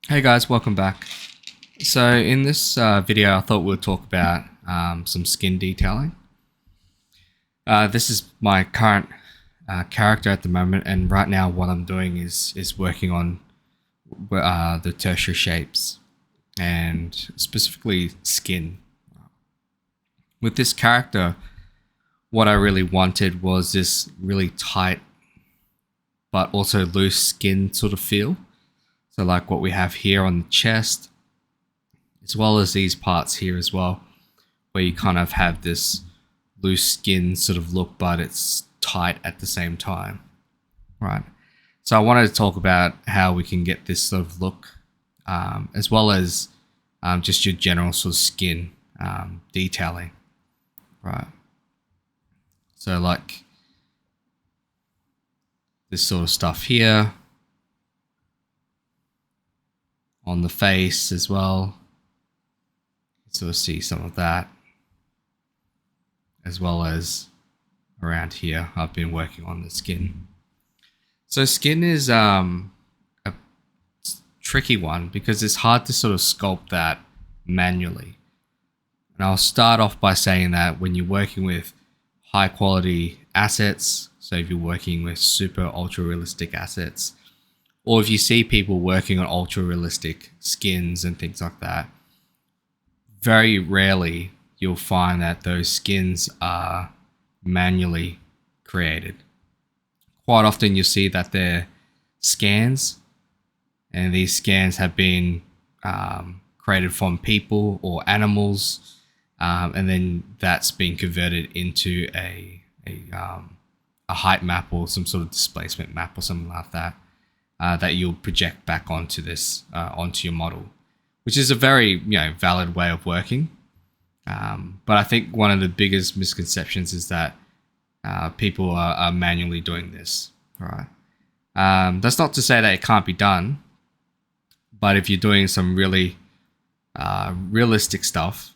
Hey guys, welcome back. So in this video, I thought we'll talk about some skin detailing. This is my current character at the moment, and right now what I'm doing is working on the tertiary shapes and specifically skin. With this character, what I really wanted was this really tight but also loose skin sort of feel. So like what we have here on the chest, as well as these parts here as well, where you kind of have this loose skin sort of look, but it's tight at the same time, right? So I wanted to talk about how we can get this sort of look, as well as just your general sort of skin detailing, right? So like this sort of stuff here on the face as well. Sort of see some of that, as well as around here. I've been working on the skin. So skin is a tricky one because it's hard to sort of sculpt that manually. And I'll start off by saying that when you're working with high quality assets, so if you're working with super ultra realistic assets, or if you see people working on ultra realistic skins and things like that, very rarely you'll find that those skins are manually created. Quite often you'll see that they're scans, and these scans have been created from people or animals, and then that's been converted into a height map or some sort of displacement map or something like that, that you'll project back onto this onto your model, which is a very valid way of working. But I think one of the biggest misconceptions is that people are manually doing this, right? That's not to say that it can't be done, but if you're doing some really realistic stuff,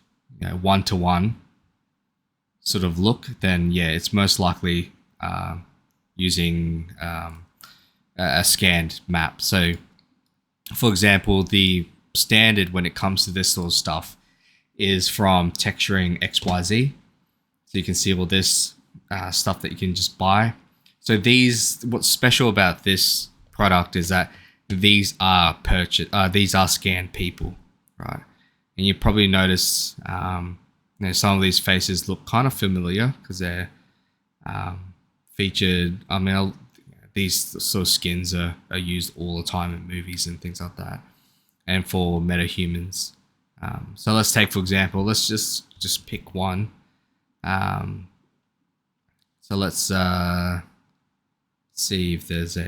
one-to-one sort of look, then yeah, it's most likely using a scanned map. So, for example, the standard when it comes to this sort of stuff is from Texturing XYZ. So you can see all this stuff that you can just buy. So what's special about this product is that these are these are scanned people, right? And you probably notice, some of these faces look kind of familiar because they're featured. I mean, these sort of skins are used all the time in movies and things like that, and for metahumans. So let's take, for example, let's just pick one. So let's see if there's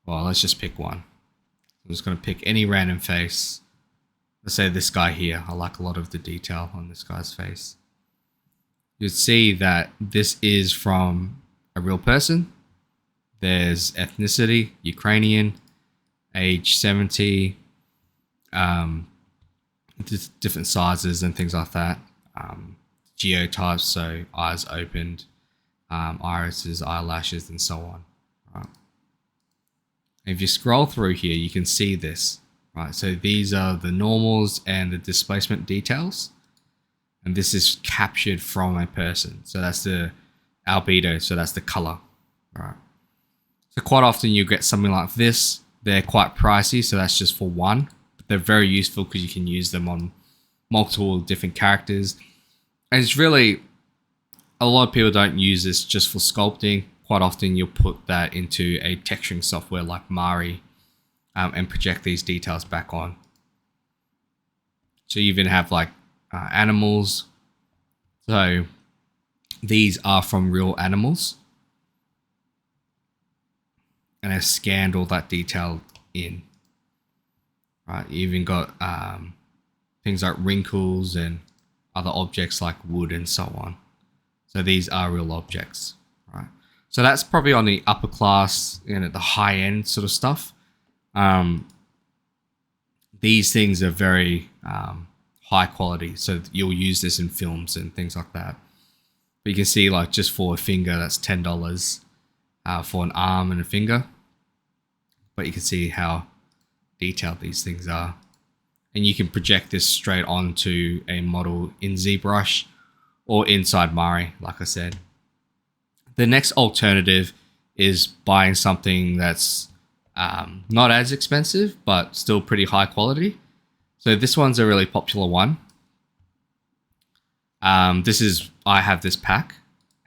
well, let's just pick one. I'm just going to pick any random face. Let's say this guy here. I like a lot of the detail on this guy's face. You'll see that this is from a real person. There's ethnicity, Ukrainian, age 70, different sizes and things like that. Geotypes, so eyes opened, irises, eyelashes, and so on. Right. If you scroll through here, you can see this. Right, so these are the normals and the displacement details, and this is captured from a person. So that's the albedo, so that's the color. Right. So quite often you get something like this. They're quite pricey, so that's just for one. But they're very useful because you can use them on multiple different characters. And it's really, a lot of people don't use this just for sculpting. Quite often you'll put that into a texturing software like Mari, and project these details back on. So you even have like animals. So these are from real animals, and I've scanned all that detail in. Right, you even got things like wrinkles and other objects like wood and so on. So these are real objects, right? So that's probably on the upper class, the high end sort of stuff. These things are very high quality, so you'll use this in films and things like that. But you can see, like, just for a finger, that's $10 for an arm and a finger. but you can see how detailed these things are. And you can project this straight onto a model in ZBrush or inside Mari, like I said. The next alternative is buying something that's not as expensive, but still pretty high quality. So this one's a really popular one. I have this pack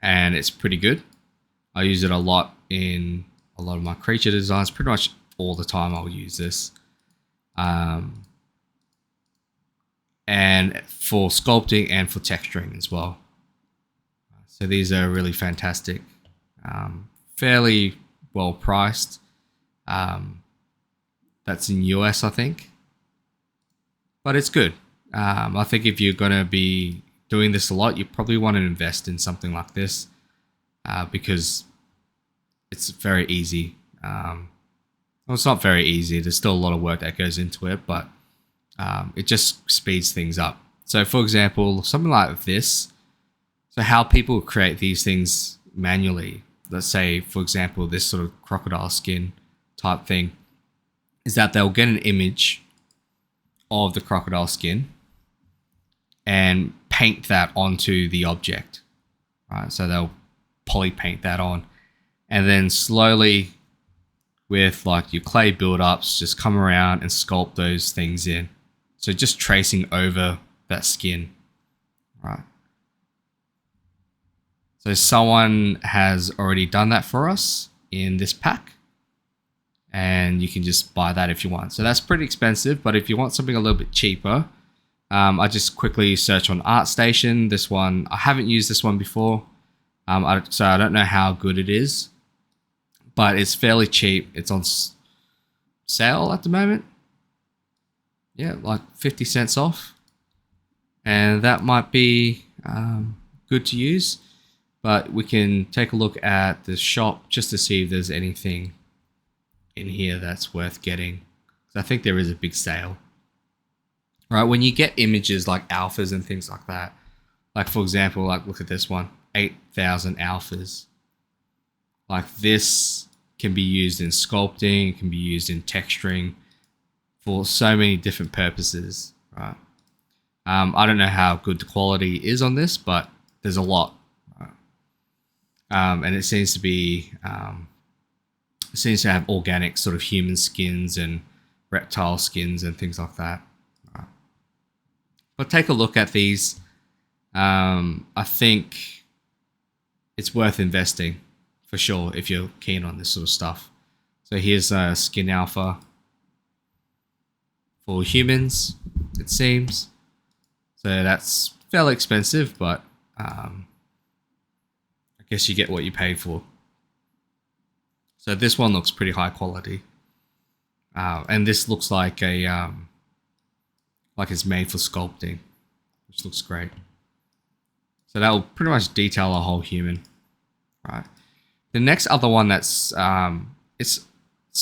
and it's pretty good. I use it a lot in a lot of my creature designs. Pretty much all the time I'll use this. And for sculpting and for texturing as well. So these are really fantastic. Fairly well priced. That's in US, I think. But it's good. I think if you're going to be doing this a lot, you probably want to invest in something like this because it's very easy. Well, it's not very easy. There's still a lot of work that goes into it, but it just speeds things up. So for example, something like this. So how people create these things manually, let's say, for example, this sort of crocodile skin type thing, is that they'll get an image of the crocodile skin and paint that onto the object, right? So they'll poly paint that on, and then slowly with like your clay build-ups, just come around and sculpt those things in. So just tracing over that skin, right? So someone has already done that for us in this pack, and you can just buy that if you want. So that's pretty expensive, but if you want something a little bit cheaper, I just quickly search on ArtStation. This one, I haven't used this one before, so I don't know how good it is, but it's fairly cheap. It's on sale at the moment. Yeah, like 50 cents off, and that might be good to use. But we can take a look at the shop just to see if there's anything in here that's worth getting. I think there is a big sale. Right, when you get images like alphas and things like that, like for example, like look at this one, 8,000 alphas. Like this can be used in sculpting, it can be used in texturing for so many different purposes, right? I don't know how good the quality is on this, but there's a lot. And it seems to be, it seems to have organic sort of human skins and reptile skins and things like that. But take a look at these. I think it's worth investing for sure if you're keen on this sort of stuff. So here's a skin alpha for humans, it seems. So that's fairly expensive, but I guess you get what you pay for. So this one looks pretty high quality, and this looks like a like it's made for sculpting, which looks great. So that will pretty much detail a whole human, right? The next other one that's it's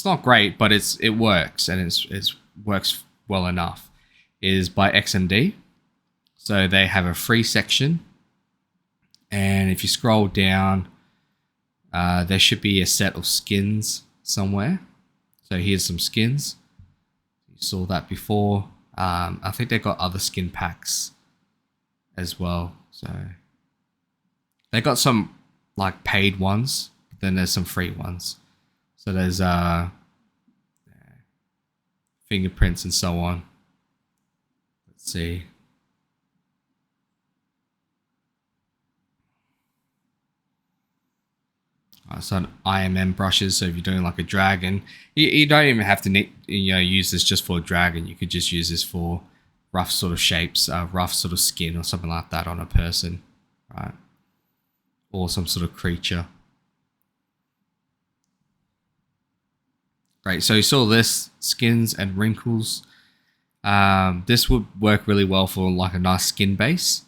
not great, but it works, and it works well enough, is by XMD. So they have a free section. And if you scroll down, there should be a set of skins somewhere. So here's some skins. You saw that before. I think they've got other skin packs as well. So they got some like paid ones, but then there's some free ones. So there's fingerprints and so on. Let's see. So IMM brushes. So if you're doing like a dragon, you don't even have to use this just for a dragon. You could just use this for rough sort of shapes, rough sort of skin or something like that on a person, right? Or some sort of creature. Great. So you saw this, skins and wrinkles. This would work really well for like a nice skin base.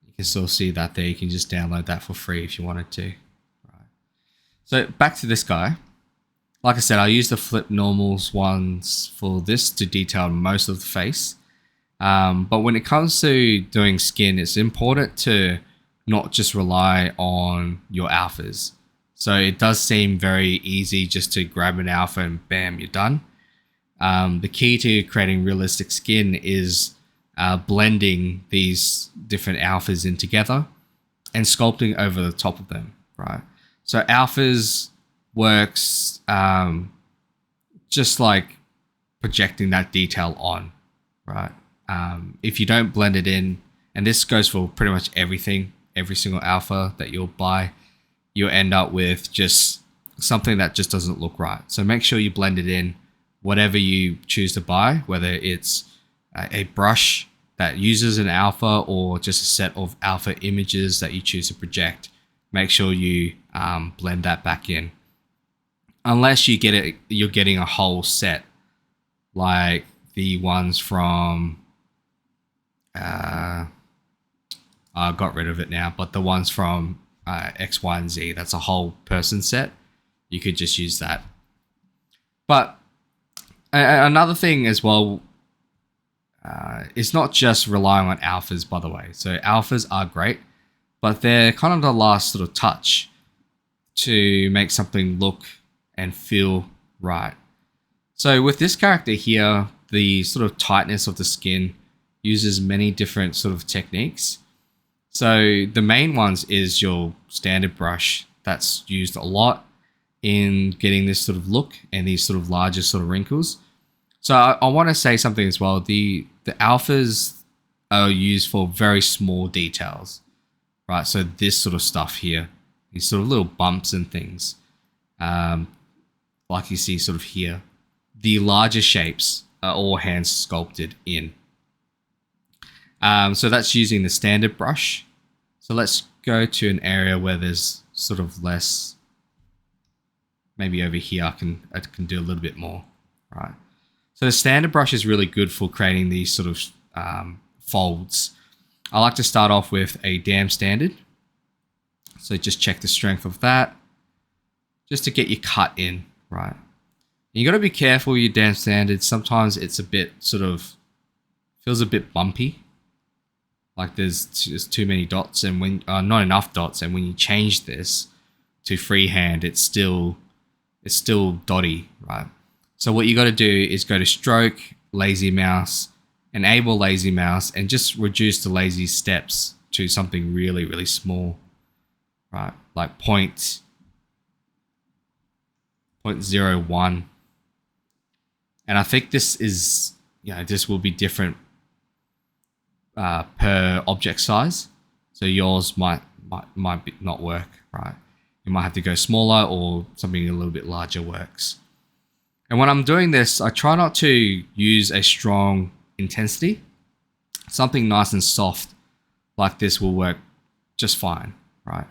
You can still see that there. You can just download that for free if you wanted to. So back to this guy. Like I said, I use the flip normals ones for this to detail most of the face. But when it comes to doing skin, it's important to not just rely on your alphas. So it does seem very easy just to grab an alpha and bam, you're done. The key to creating realistic skin is blending these different alphas in together and sculpting over the top of them, right? So alphas works just like projecting that detail on, right? If you don't blend it in, and this goes for pretty much everything, every single alpha that you'll buy, you'll end up with just something that just doesn't look right. So make sure you blend it in, whatever you choose to buy, whether it's a brush that uses an alpha or just a set of alpha images that you choose to project. Make sure you blend that back in. Unless you get it, you're getting a whole set, like the ones from I got rid of it now, but the ones from X, Y, and Z, that's a whole person set. You could just use that. But another thing as well, it's not just relying on alphas, by the way. So alphas are great, but they're kind of the last sort of touch to make something look and feel right. So with this character here, the sort of tightness of the skin uses many different sort of techniques. So the main ones is your standard brush. That's used a lot in getting this sort of look and these sort of larger sort of wrinkles. So I want to say something as well. The alphas are used for very small details, right? So this sort of stuff here, these sort of little bumps and things, like you see sort of here. The larger shapes are all hand sculpted in. So that's using the standard brush. So let's go to an area where there's sort of less. Maybe over here I can do a little bit more, right? So the standard brush is really good for creating these sort of folds. I like to start off with a dam standard. So just check the strength of that, just to get your cut in, right? You got to be careful with your dam standard. Sometimes it's a bit sort of feels a bit bumpy, like there's just too many dots and when not enough dots. And when you change this to freehand, it's still dotty, right? So what you got to do is go to stroke, lazy mouse, enable lazy mouse, and just reduce the lazy steps to something really, really small, right? Like 0.01. And I think this is, this will be different per object size. So yours might not work, right? You might have to go smaller, or something a little bit larger works. And when I'm doing this, I try not to use a strong intensity. Something nice and soft like this will work just fine, right?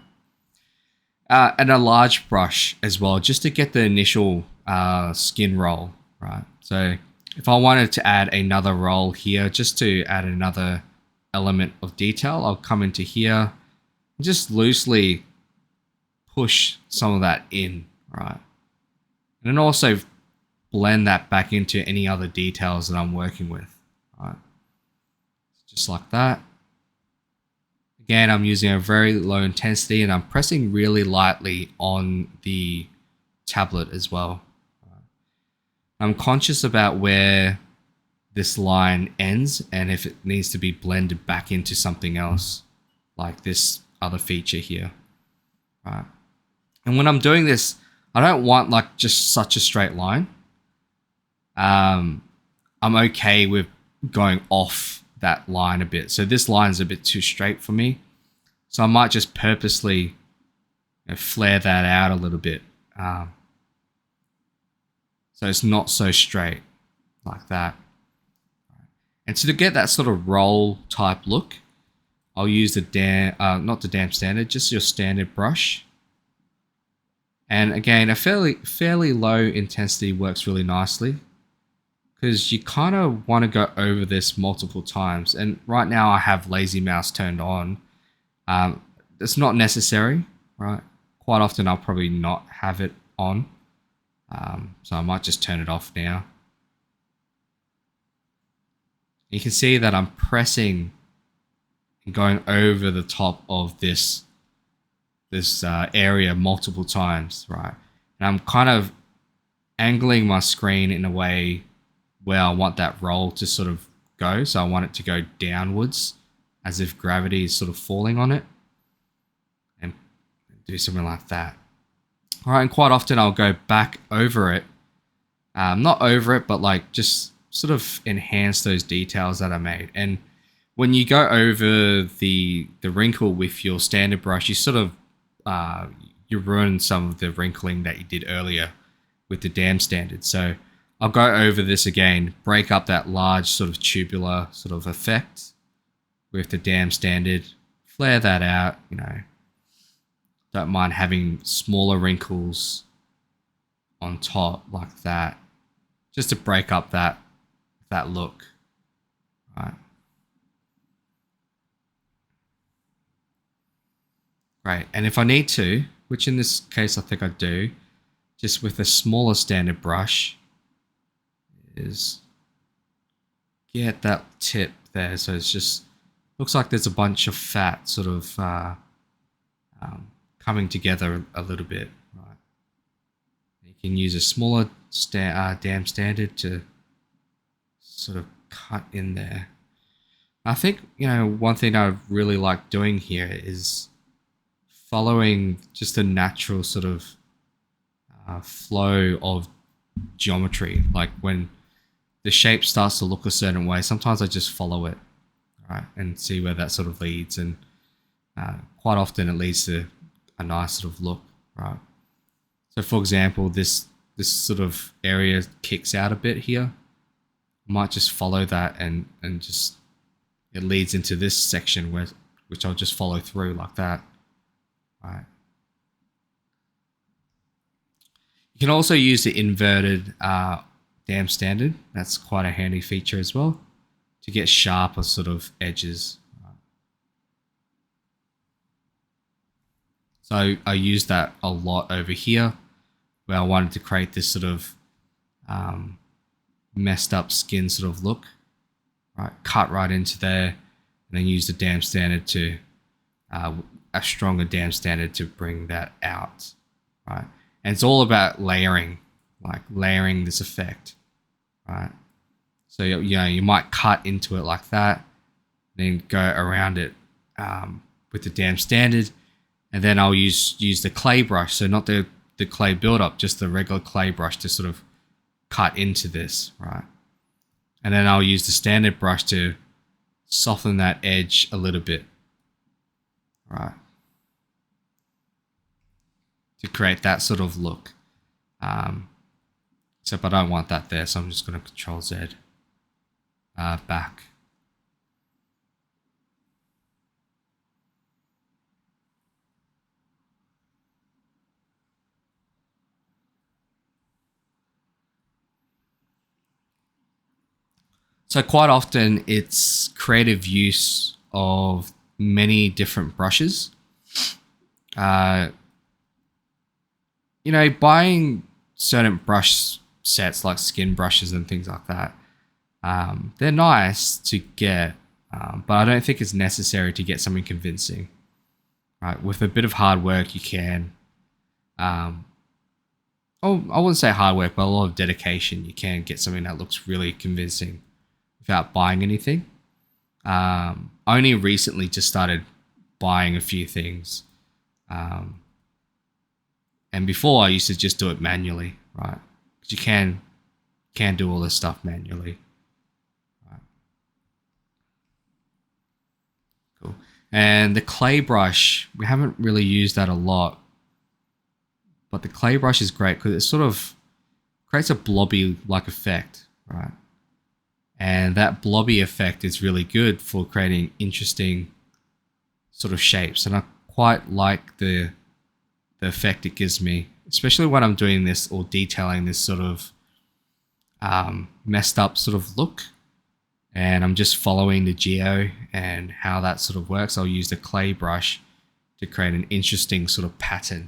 And a large brush as well, just to get the initial skin roll, right? So if I wanted to add another roll here, just to add another element of detail, I'll come into here and just loosely push some of that in, right? And then also blend that back into any other details that I'm working with, right? Just like that. Again, I'm using a very low intensity and I'm pressing really lightly on the tablet as well. I'm conscious about where this line ends and if it needs to be blended back into something else, like this other feature here, right? And when I'm doing this, I don't want like just such a straight line. I'm okay with going off that line a bit. So this line is a bit too straight for me. So I might just purposely flare that out a little bit. So it's not so straight like that. And so to get that sort of roll type look, I'll use the not the dam standard, just your standard brush. And again, a fairly low intensity works really nicely because you kind of want to go over this multiple times. And right now I have lazy mouse turned on. It's not necessary, right? Quite often I'll probably not have it on. So I might just turn it off now. You can see that I'm pressing and going over the top of this this area multiple times, right? And I'm kind of angling my screen in a way where I want that roll to sort of go. So I want it to go downwards as if gravity is sort of falling on it, and do something like that. All right, and quite often I'll go back over it, not over it, but like just sort of enhance those details that I made. And when you go over the wrinkle with your standard brush, you sort of you ruin some of the wrinkling that you did earlier with the dam standard. So I'll go over this again, break up that large sort of tubular sort of effect with the dam standard, flare that out, you know. Don't mind having smaller wrinkles on top like that, just to break up that look, right? Great, and if I need to, which in this case I think I do, just with a smaller standard brush, is get that tip there. So it's just looks like there's a bunch of fat sort of coming together a little bit, right? You can use a smaller dam standard to sort of cut in there. I think, you know, one thing I really like doing here is following just the natural sort of flow of geometry. Like when the shape starts to look a certain way, sometimes I just follow it, right, and see where that sort of leads. And quite often it leads to a nice sort of look, right? So for example, this sort of area kicks out a bit here. I might just follow that and just it leads into this section which I'll just follow through like that, right? You can also use the inverted dam standard. That's quite a handy feature as well to get sharper sort of edges. So I use that a lot over here where I wanted to create this sort of messed up skin sort of look, right? Cut right into there and then use the dam standard to a stronger dam standard to bring that out, right? And it's all about layering, like layering this effect, right? So, you know, you might cut into it like that, then go around it with the dam standard, and then I'll use the clay brush. So not the clay buildup, just the regular clay brush to sort of cut into this, right? And then I'll use the standard brush to soften that edge a little bit, right? To create that sort of look. Except I don't want that there, so I'm just going to Control Z back. So quite often it's creative use of many different brushes. You know, buying certain brush sets like skin brushes and things like that, they're nice to get, but I don't think it's necessary to get something convincing. Right, with a bit of hard work, you can. Oh, I wouldn't say hard work, but a lot of dedication, you can get something that looks really convincing without buying anything. Only recently just started buying a few things. And before I used to just do it manually, right? Because you can do all this stuff manually. Right. Cool. And the clay brush, we haven't really used that a lot, but the clay brush is great because it sort of creates a blobby-like effect, right? And that blobby effect is really good for creating interesting sort of shapes. And I quite like the effect it gives me, especially when I'm doing this or detailing this sort of messed up sort of look. And I'm just following the geo and how that sort of works. I'll use the clay brush to create an interesting sort of pattern.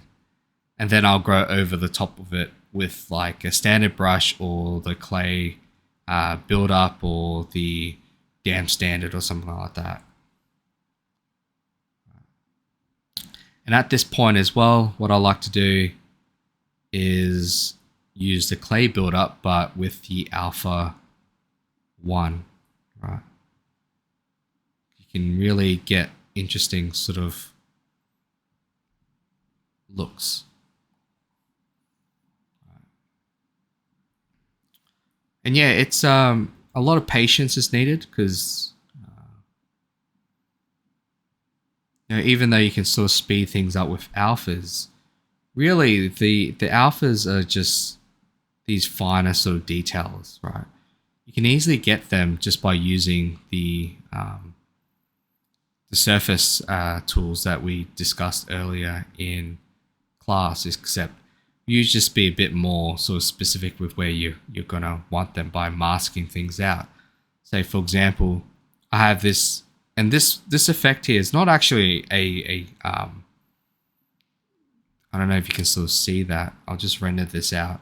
And then I'll go over the top of it with like a standard brush or the clay build up or the dam standard or something like that. And at this point as well, what I like to do is use the clay buildup, but with the alpha 1, right? You can really get interesting sort of looks. And yeah, it's a lot of patience is needed because even though you can sort of speed things up with alphas, really the alphas are just these finer sort of details, right? You can easily get them just by using the surface tools that we discussed earlier in class, except you just be a bit more sort of specific with where you're gonna want them by masking things out. Say for example, I have this, and this effect here is not actually a I don't know if you can sort of see that. I'll just render this out.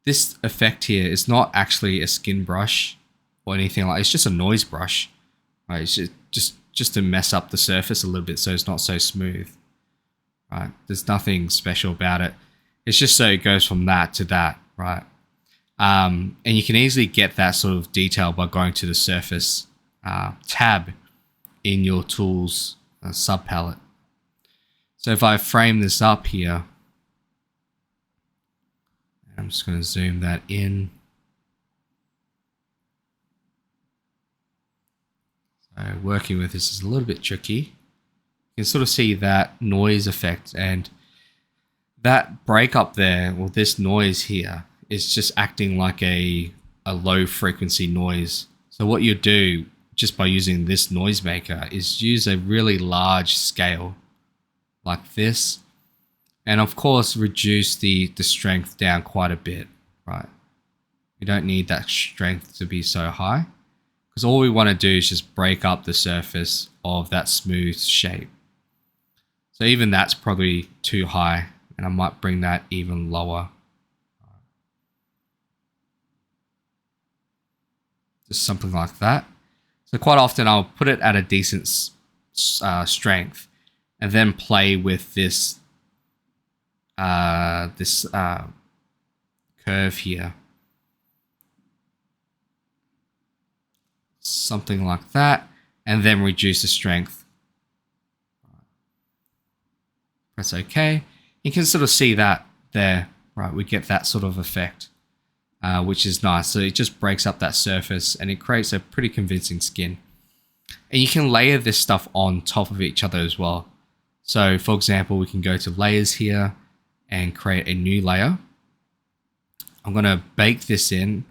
This effect here is not actually a skin brush or anything like. It's just a noise brush, right? It's just to mess up the surface a little bit so it's not so smooth, right? There's nothing special about it. It's just so it goes from that to that, right? And you can easily get that sort of detail by going to the surface tab in your tools subpalette. So if I frame this up here, I'm just going to zoom that in. So working with this is a little bit tricky. You can sort of see that noise effect, and that break up there, or this noise here, is just acting like a low frequency noise. So what you do just by using this noise maker is use a really large scale like this, and of course reduce the strength down quite a bit, right? We don't need that strength to be so high, because all we want to do is just break up the surface of that smooth shape. So even that's probably too high, and I might bring that even lower. Just something like that. So quite often I'll put it at a decent strength, and then play with this curve here. Something like that, and then reduce the strength. Press OK. You can sort of see that there, right? We get that sort of effect, which is nice. So it just breaks up that surface and it creates a pretty convincing skin. And you can layer this stuff on top of each other as well. So for example, we can go to layers here and create a new layer. I'm going to bake this in.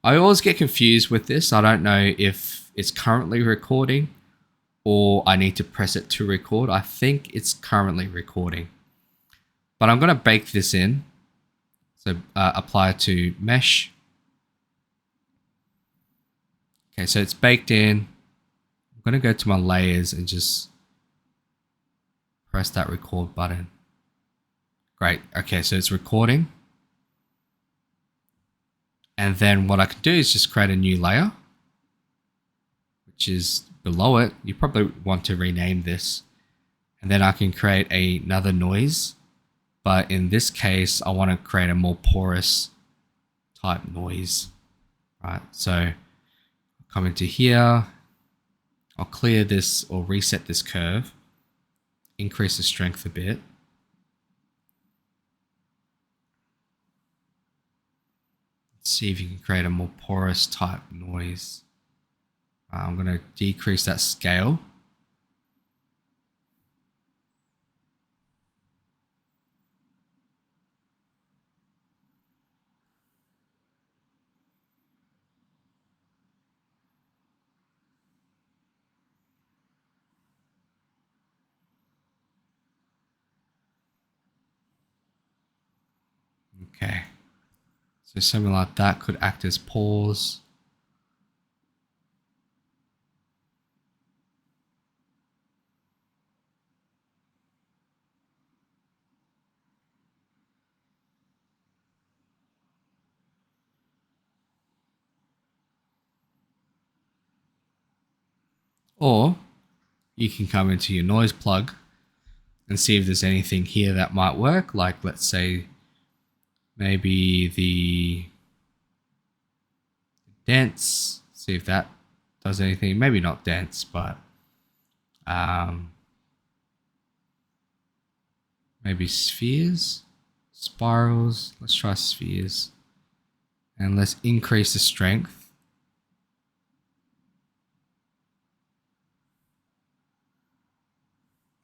I always get confused with this. I don't know if it's currently recording or I need to press it to record. I think it's currently recording, but I'm going to bake this in. So apply it to mesh. Okay, so it's baked in. I'm going to go to my layers and just press that record button. Great. Okay, so it's recording. And then what I can do is just create a new layer, which is below it. You probably want to rename this. And then I can create another noise. But in this case, I want to create a more porous type noise, right? So come into here. I'll clear this or reset this curve. Increase the strength a bit. Let's see if you can create a more porous type noise. I'm going to decrease that scale. Okay. So something like that could act as pause. Or you can come into your noise plug and see if there's anything here that might work. Like, let's say maybe the dense, see if that does anything. Maybe not dense, but maybe spheres, spirals. Let's try spheres, and let's increase the strength.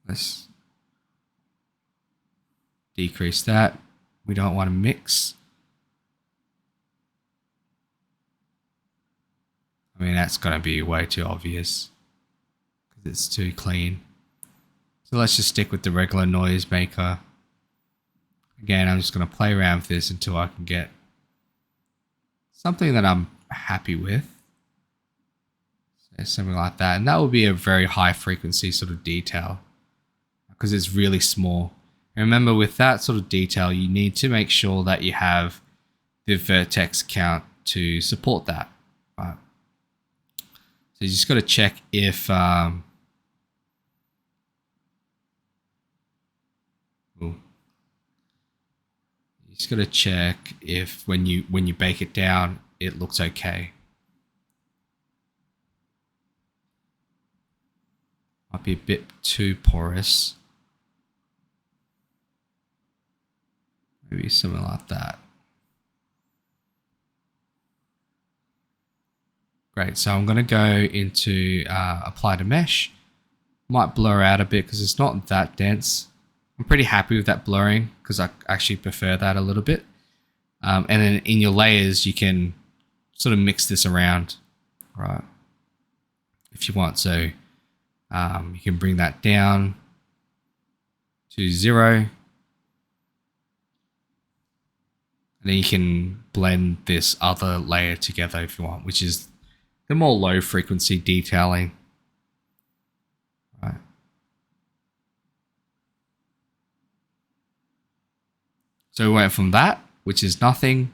Let's decrease that. We don't want to mix. I mean, that's going to be way too obvious because it's too clean. So let's just stick with the regular noise maker. Again, I'm just going to play around with this until I can get something that I'm happy with. So something like that. And that will be a very high frequency sort of detail because it's really small. And remember, with that sort of detail, you need to make sure that you have the vertex count to support that. Right? So you just got to check if you just got to check if when you bake it down, it looks okay. Might be a bit too porous. Maybe something like that. Great, so I'm going to go into apply to mesh. Might blur out a bit because it's not that dense. I'm pretty happy with that blurring because I actually prefer that a little bit. And then in your layers, you can sort of mix this around, right? If you want, so you can bring that down to 0. And then you can blend this other layer together if you want, which is the more low frequency detailing. Right. So we went from that, which is nothing,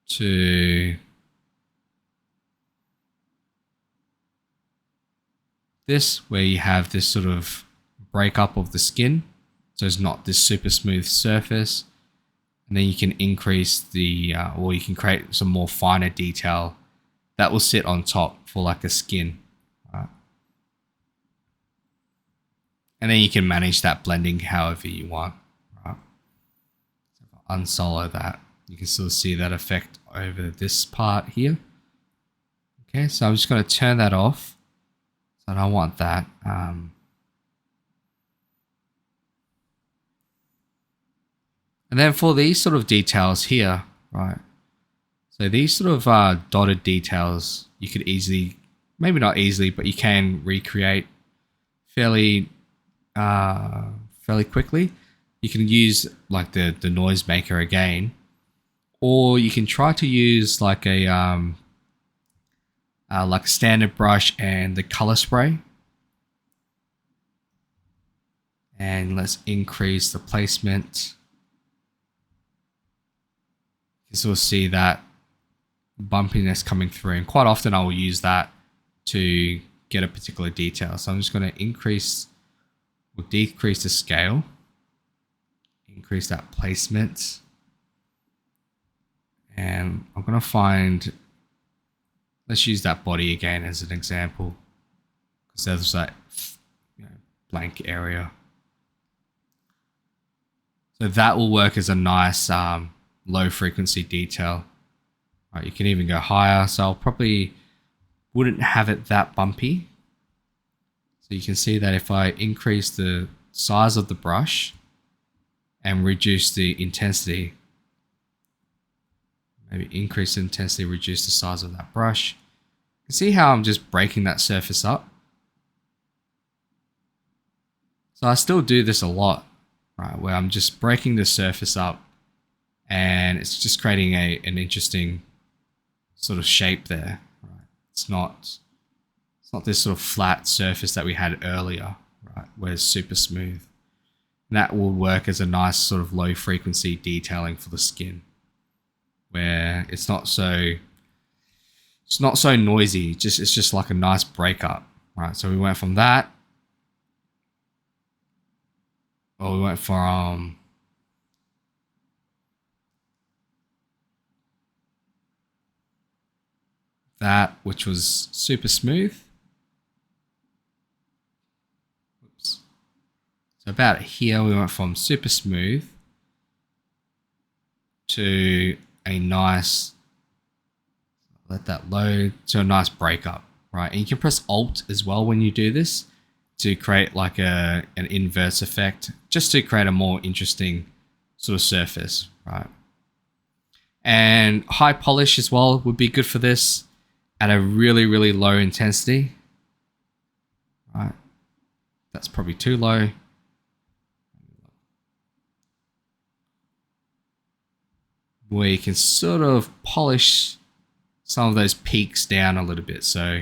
to this, where you have this sort of breakup of the skin. So it's not this super smooth surface. And then you can increase the, or you can create some more finer detail that will sit on top for like a skin. Right? And then you can manage that blending however you want. Right? So if I unsolo that, you can still see that effect over this part here. Okay, so I'm just going to turn that off. So I don't want that. And then for these sort of details here, right? So these sort of dotted details, you could easily, maybe not easily, but you can recreate fairly quickly. You can use like the noise maker again, or you can try to use like a standard brush and the color spray. And let's increase the placement. You can sort of see that bumpiness coming through, and quite often I will use that to get a particular detail. So I'm just going to increase or decrease the scale, increase that placement, and I'm going to find, let's use that body again as an example because there's that blank area. So that will work as a nice low frequency detail. Right, you can even go higher, so I'll probably wouldn't have it that bumpy. So you can see that if I increase the size of the brush and reduce the intensity, maybe increase the intensity, reduce the size of that brush, you can see how I'm just breaking that surface up. So I still do this a lot, right, where I'm just breaking the surface up and it's just creating an interesting sort of shape there. Right? It's not this sort of flat surface that we had earlier, right, where it's super smooth. And that will work as a nice sort of low frequency detailing for the skin, where it's not so noisy. It's just like a nice breakup, right? So we went from that we went from that, which was super smooth. Oops. So about here, we went from super smooth to a nice, let that load, to a nice breakup, right? And you can press Alt as well when you do this to create like an inverse effect, just to create a more interesting sort of surface, right? And high polish as well would be good for this at a really, really low intensity, right? That's probably too low. Where you can sort of polish some of those peaks down a little bit, so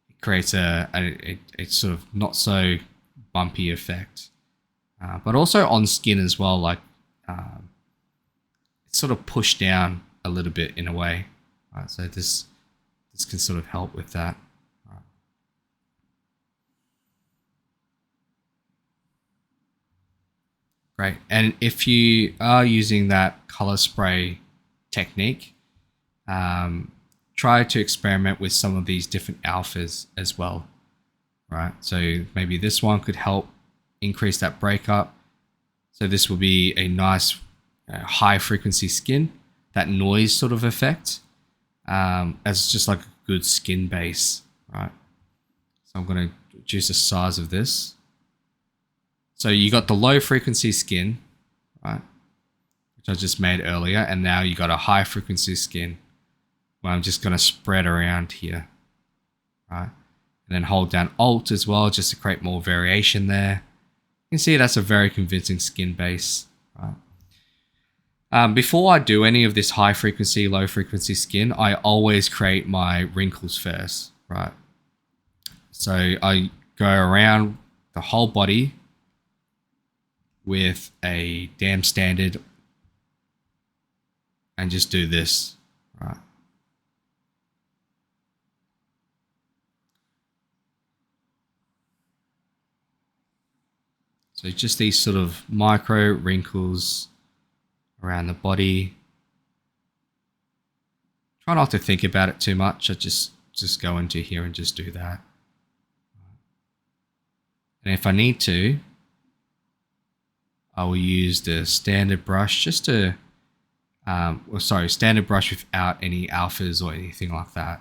it creates a sort of not so bumpy effect, but also on skin as well. Like it's sort of pushed down a little bit in a way, right? So this can sort of help with that. Great. And if you are using that color spray technique, try to experiment with some of these different alphas as well, right? So maybe this one could help increase that breakup. So this will be a nice high frequency skin, that noise sort of effect, as just like a good skin base, right? So I'm going to reduce the size of this. So you got the low frequency skin, right, which I just made earlier, and now you got a high frequency skin where I'm just going to spread around here, right? And then hold down Alt as well, just to create more variation there. You can see that's a very convincing skin base, right? Before I do any of this high frequency, low frequency skin, I always create my wrinkles first, right? So I go around the whole body with a damn standard and just do this, right? So just these sort of micro wrinkles around the body. Try not to think about it too much. I just go into here and just do that. And if I need to, I will use the standard brush just to, standard brush without any alphas or anything like that.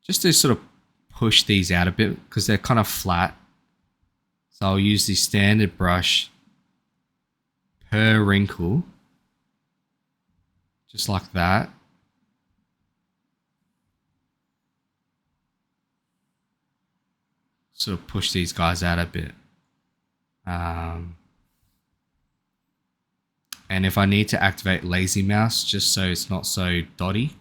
Just to sort of push these out a bit because they're kind of flat. So I'll use the standard brush per wrinkle, just like that. Sort of push these guys out a bit. And if I need to activate lazy mouse just so it's not so dotty.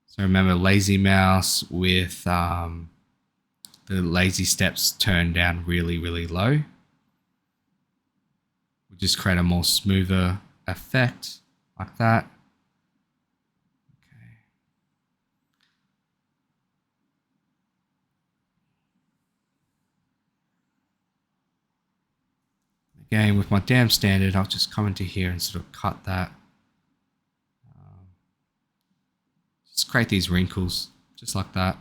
So remember, lazy mouse with the lazy steps turned down really, really low. We'll just create a more smoother effect like that. Okay. Again, with my damn standard, I'll just come into here and sort of cut that. Just create these wrinkles, just like that.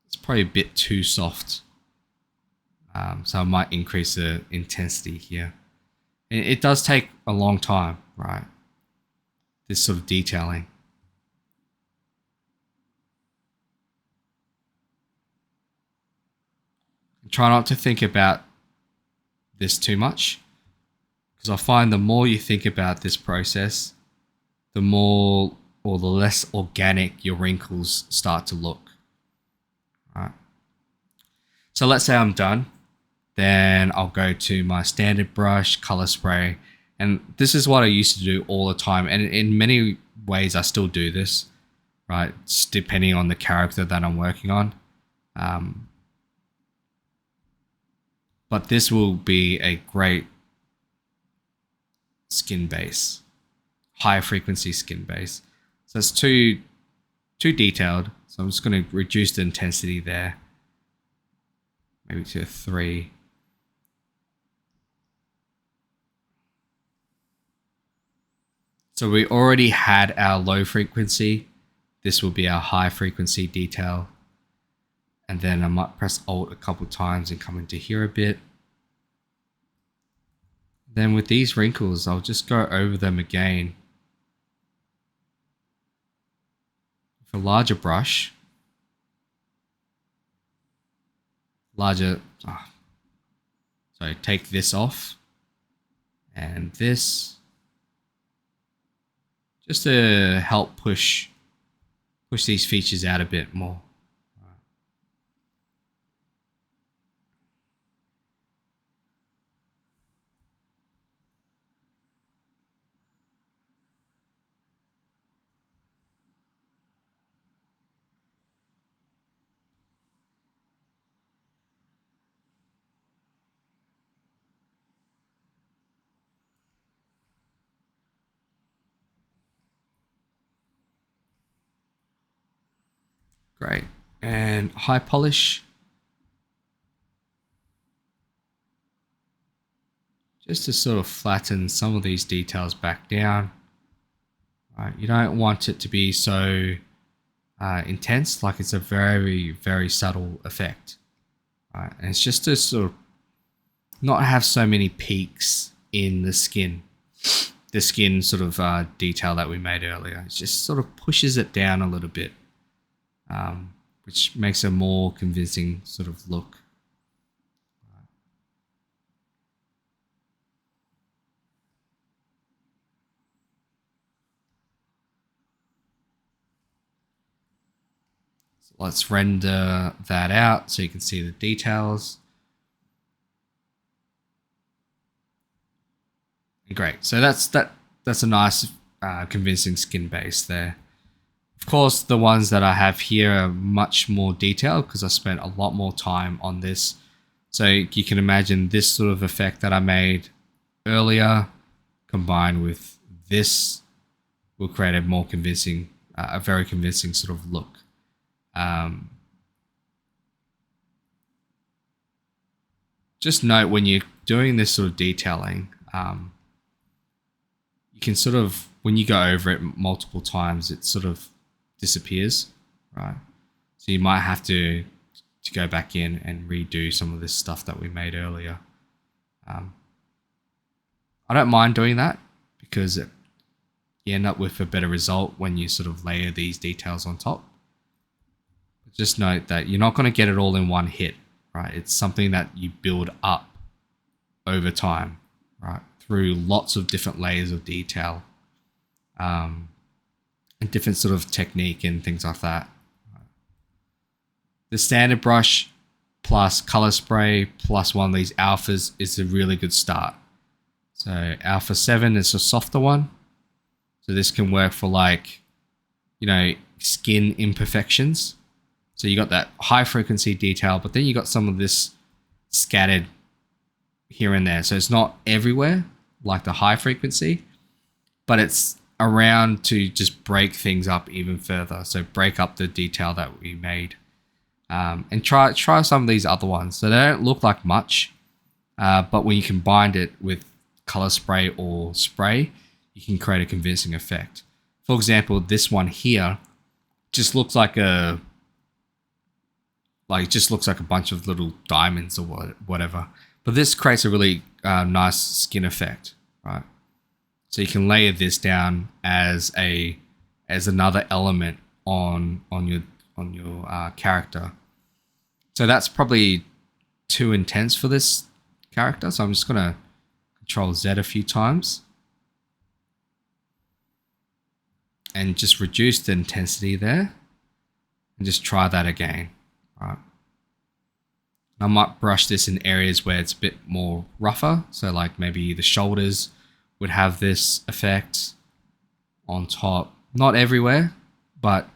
It's probably a bit too soft. So I might increase the intensity here. And it does take a long time, right? This sort of detailing. Try not to think about this too much, because I find the more you think about this process, the more or the less organic your wrinkles start to look. Right. So let's say I'm done. Then I'll go to my standard brush, color spray. And this is what I used to do all the time. And in many ways, I still do this, right? It's depending on the character that I'm working on. But this will be a great skin base, high frequency skin base. So it's too detailed. So I'm just going to reduce the intensity there, maybe to 3. So we already had our low frequency. This will be our high frequency detail. And then I might press Alt a couple times and come into here a bit. Then with these wrinkles, I'll just go over them again. With a larger brush. So take this off. And this. Just to help push these features out a bit more. Great. And high polish. Just to sort of flatten some of these details back down. Right, you don't want it to be so intense, like it's a very, very subtle effect. Right, and it's just to sort of not have so many peaks in the skin. The skin sort of detail that we made earlier. It just sort of pushes it down a little bit, which makes a more convincing sort of look. So let's render that out so you can see the details. Great. So that's a nice convincing skin base there. Of course, the ones that I have here are much more detailed because I spent a lot more time on this. So you can imagine this sort of effect that I made earlier combined with this will create a more convincing, a very convincing sort of look. Just note when you're doing this sort of detailing, you can sort of, when you go over it multiple times, it sort of disappears, right? So you might have to go back in and redo some of this stuff that we made earlier. I don't mind doing that because you end up with a better result when you sort of layer these details on top. But just note that you're not going to get it all in one hit, right? It's something that you build up over time, right? Through lots of different layers of detail, and different sort of technique and things like that. The standard brush plus color spray plus one of these alphas is a really good start. So alpha 7 is a softer one. So this can work for like, skin imperfections. So you got that high frequency detail, but then you got some of this scattered here and there. So it's not everywhere like the high frequency, but it's around to just break things up even further. So break up the detail that we made. And try some of these other ones. So they don't look like much, but when you combine it with color spray or spray, you can create a convincing effect. For example, this one here just looks like a bunch of little diamonds or whatever. But this creates a really nice skin effect, right? So you can layer this down as another element on your character. So that's probably too intense for this character. So I'm just gonna Control Z a few times and just reduce the intensity there, and just try that again. Right. I might brush this in areas where it's a bit more rougher. So like maybe the shoulders would have this effect on top. Not everywhere, but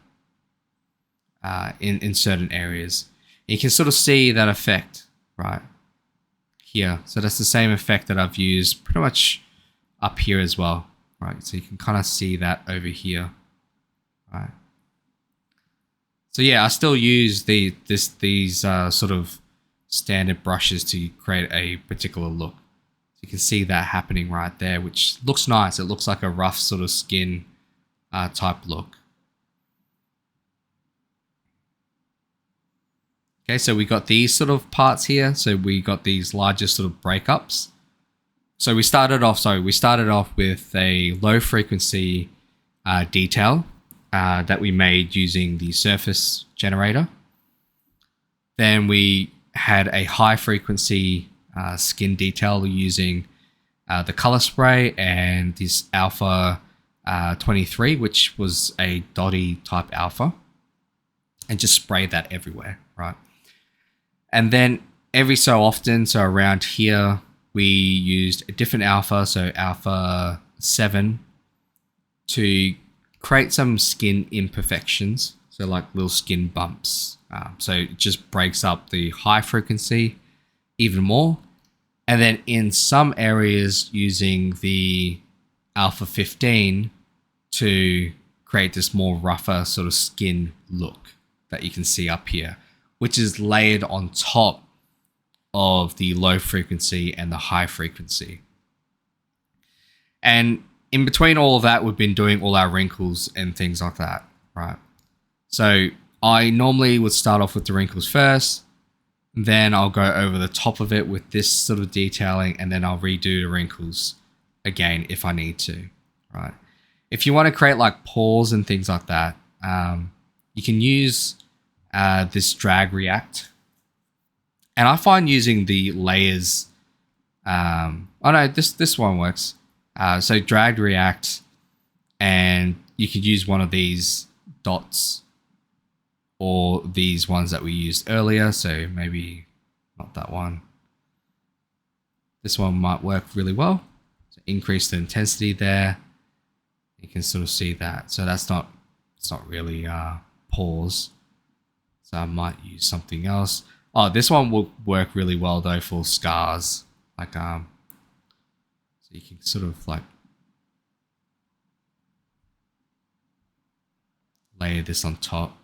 in certain areas. And you can sort of see that effect right here. So that's the same effect that I've used pretty much up here as well. Right. So you can kind of see that over here. Right. So yeah, I still use these sort of standard brushes to create a particular look. You can see that happening right there, which looks nice. It looks like a rough sort of skin type look. Okay, so we got these sort of parts here. So we got these larger sort of breakups. So we started off with a low frequency detail that we made using the surface generator. Then we had a high frequency skin detail using the color spray and this alpha 23, which was a dotty type alpha, and just spray that everywhere, right? And then every so often, so around here, we used a different alpha, so alpha 7, to create some skin imperfections, so like little skin bumps. So it just breaks up the high frequency even more. And then in some areas, using the alpha 15 to create this more rougher sort of skin look that you can see up here, which is layered on top of the low frequency and the high frequency. And in between all of that, we've been doing all our wrinkles and things like that, right? So I normally would start off with the wrinkles first, then I'll go over the top of it with this sort of detailing, and then I'll redo the wrinkles again if I need to, right? If you want to create like pores and things like that, you can use this drag react. And I find using the layers, oh no, this one works. So drag react, and you could use one of these dots or these ones that we used earlier. So maybe not that one. This one might work really well. So increase the intensity there. You can sort of see that. So it's not really pores. So I might use something else. Oh, this one will work really well though for scars. Like so you can sort of like layer this on top.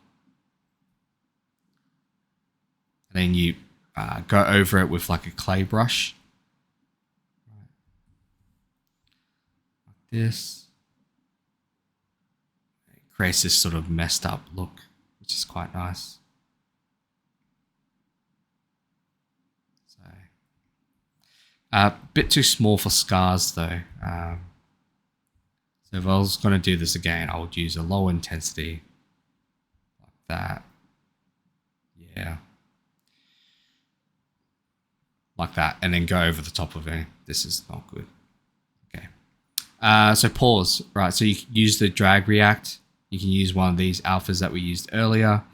And then you go over it with like a clay brush. Like this. It creates this sort of messed up look, which is quite nice. So, a bit too small for scars though. So if I was going to do this again, I would use a low intensity like that. Yeah. Like that, and then go over the top of it. This is not good. Okay. So pause, right? So you can use the drag react. You can use one of these alphas that we used earlier.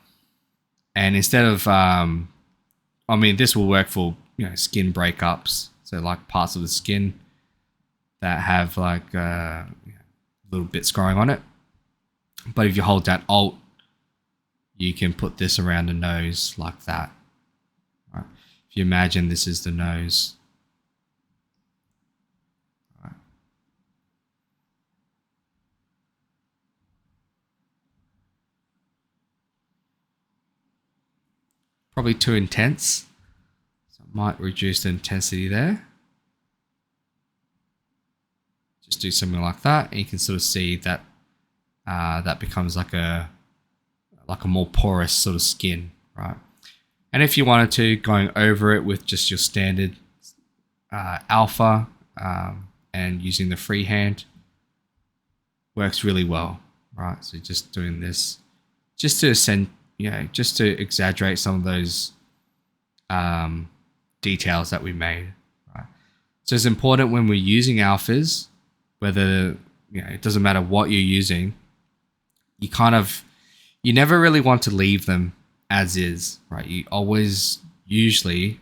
And instead of, I mean, this will work for, skin breakups. So like parts of the skin that have like little bits growing on it. But if you hold down Alt, you can put this around the nose like that. Right. If you imagine this is the nose. Right. Probably too intense. So I might reduce the intensity there. Just do something like that, and you can sort of see that that becomes like a more porous sort of skin, right? And if you wanted to, going over it with just your standard alpha and using the freehand works really well, right? So just doing this, just to just to exaggerate some of those details that we made, right? So it's important when we're using alphas, whether it doesn't matter what you're using, you never really want to leave them as is, right? You always usually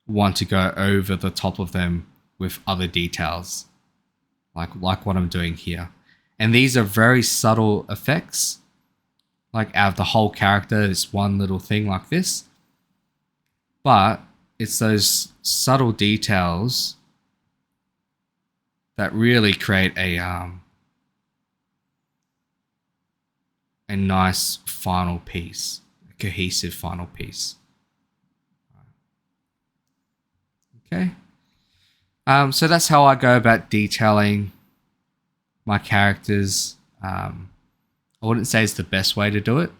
want to go over the top of them with other details, like what I'm doing here. And these are very subtle effects. Like out of the whole character, it's one little thing like this. But it's those subtle details that really create a a nice final piece, a cohesive final piece. Okay. So that's how I go about detailing my characters. I wouldn't say it's the best way to do it.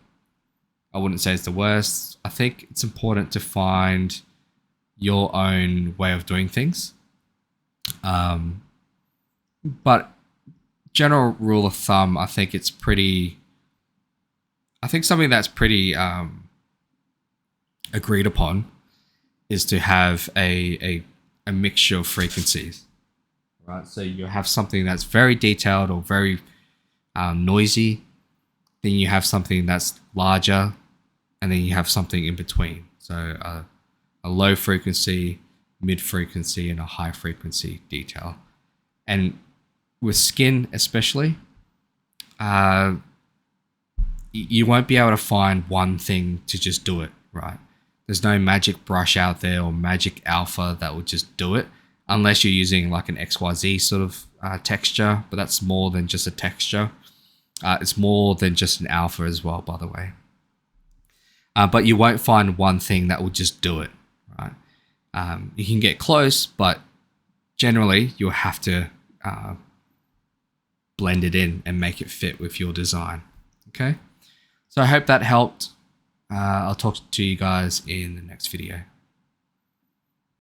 I wouldn't say it's the worst. I think it's important to find your own way of doing things. But general rule of thumb, I think it's pretty. I think something that's pretty agreed upon is to have a mixture of frequencies, right? So you have something that's very detailed or very noisy, then you have something that's larger, and then you have something in between. So a low frequency, mid frequency, and a high frequency detail. And with skin especially, you won't be able to find one thing to just do it, right? There's no magic brush out there or magic alpha that will just do it, unless you're using like an XYZ sort of texture, but that's more than just a texture. It's more than just an alpha as well, by the way. But you won't find one thing that will just do it, right? You can get close, but generally you'll have to blend it in and make it fit with your design. Okay, so I hope that helped. I'll talk to you guys in the next video.